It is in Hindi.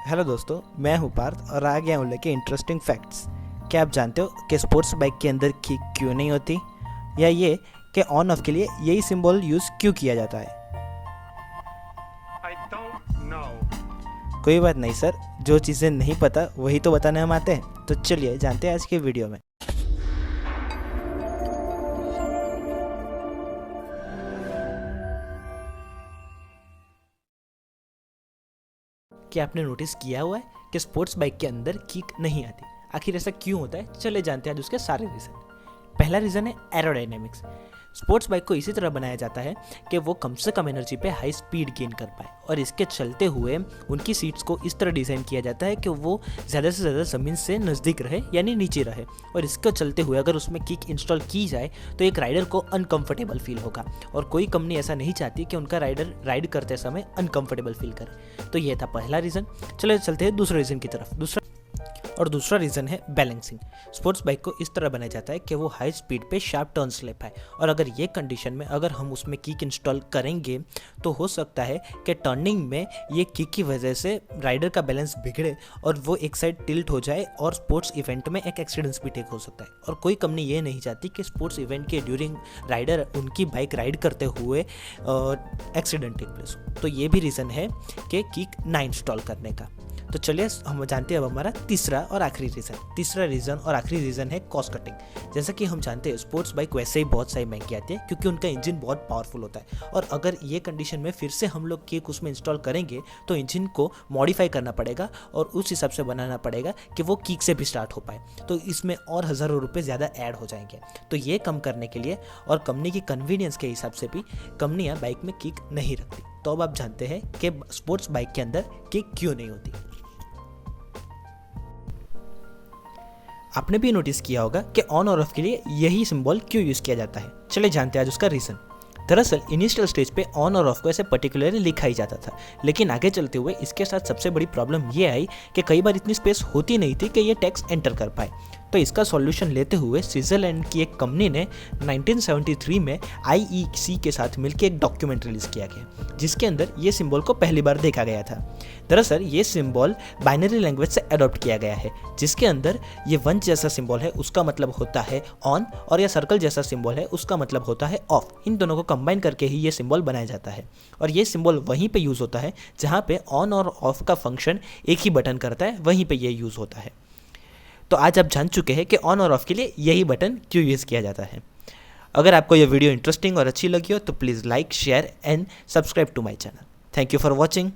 हेलो दोस्तों, मैं हूं पार्थ और आ गया हूं लेके इंटरेस्टिंग फैक्ट्स। क्या आप जानते हो कि स्पोर्ट्स बाइक के अंदर किक क्यों नहीं होती, या ये कि ऑन ऑफ के लिए यही सिंबल यूज़ क्यों किया जाता है? I don't know. कोई बात नहीं सर, जो चीज़ें नहीं पता वही तो बताने हम आते हैं। तो चलिए जानते हैं आज के वीडियो में। क्या आपने नोटिस किया हुआ है कि स्पोर्ट्स बाइक के अंदर किक नहीं आती? आखिर ऐसा क्यों होता है? चले जानते हैं आज उसके सारे रीज़न। पहला रीज़न है एरोडायनेमिक्स। स्पोर्ट्स बाइक को इसी तरह बनाया जाता है कि वो कम से कम एनर्जी पे हाई स्पीड गेन कर पाए, और इसके चलते हुए उनकी सीट्स को इस तरह डिज़ाइन किया जाता है कि वो ज़्यादा से ज़्यादा ज़मीन से नज़दीक रहे यानी नीचे रहे। और इसके चलते हुए अगर उसमें किक इंस्टॉल की जाए तो एक राइडर को अनकंफर्टेबल फील होगा, और कोई कंपनी ऐसा नहीं चाहती कि उनका राइडर राइड करते समय अनकंफर्टेबल फील करे। तो ये था पहला रीज़न। चलो चलते हैं दूसरे रीज़न की तरफ। दूसरा रीज़न है बैलेंसिंग। स्पोर्ट्स बाइक को इस तरह बनाया जाता है कि वो हाई स्पीड पे शार्प टर्न्स ले पाए, और अगर ये कंडीशन में अगर हम उसमें किक इंस्टॉल करेंगे तो हो सकता है कि टर्निंग में ये किक की वजह से राइडर का बैलेंस बिगड़े और वो एक साइड टिल्ट हो जाए, और स्पोर्ट्स इवेंट में एक एक्सीडेंट्स भी टेक हो सकता है। और कोई कंपनी ये नहीं चाहती कि स्पोर्ट्स इवेंट के ड्यूरिंग राइडर उनकी बाइक राइड करते हुए एक्सीडेंट टेक प्लेस हो। तो ये भी रीज़न है कि किक ना इंस्टॉल करने का। तो चलिए हम जानते हैं अब हमारा तीसरा और आखिरी रीज़न है कॉस्ट कटिंग। जैसा कि हम जानते हैं स्पोर्ट्स बाइक वैसे ही बहुत सारी महंगी आती है क्योंकि उनका इंजन बहुत पावरफुल होता है, और अगर ये कंडीशन में फिर से हम लोग किक उसमें इंस्टॉल करेंगे तो इंजन को मॉडिफाई करना पड़ेगा और उस हिसाब से बनाना पड़ेगा कि वो किक से भी स्टार्ट हो पाए। तो इसमें और हज़ारों रुपये ज़्यादा ऐड हो जाएंगे। तो ये कम करने के लिए और कंपनी की कन्वीनियंस के हिसाब से भी कंपनियाँ बाइक में किक नहीं रखती। तो अब आप जानते हैं कि स्पोर्ट्स बाइक के अंदर किक क्यों नहीं होती। आपने भी नोटिस किया होगा कि ऑन और ऑफ के लिए यही सिंबल क्यों यूज़ किया जाता है। चले जानते हैं आज उसका रीज़न। दरअसल इनिशियल स्टेज पे ऑन और ऑफ को ऐसे पर्टिकुलरली लिखा ही जाता था, लेकिन आगे चलते हुए इसके साथ सबसे बड़ी प्रॉब्लम ये आई कि कई बार इतनी स्पेस होती नहीं थी कि ये टेक्स्ट एंटर कर पाए। तो इसका सॉल्यूशन लेते हुए स्विट्जरलैंड की एक कंपनी ने 1973 में IEC के साथ मिलकर एक डॉक्यूमेंट रिलीज़ किया गया, जिसके अंदर ये सिंबल को पहली बार देखा गया था। दरअसल ये सिंबल बाइनरी लैंग्वेज से अडॉप्ट किया गया है, जिसके अंदर ये वन जैसा सिंबल है उसका मतलब होता है ऑन, और यह सर्कल जैसा सिंबल है उसका मतलब होता है ऑफ। इन दोनों को कंबाइन करके ही ये सिंबल बनाया जाता है, और ये सिंबल वहीं पे यूज़ होता है जहाँ पे ऑन और ऑफ का फंक्शन एक ही बटन करता है, वहीं पे ये यूज़ होता है। तो आज आप जान चुके हैं कि ऑन और ऑफ के लिए यही बटन क्यों यूज़ किया जाता है। अगर आपको यह वीडियो इंटरेस्टिंग और अच्छी लगी हो तो please like, share and subscribe to my channel. Thank you for watching.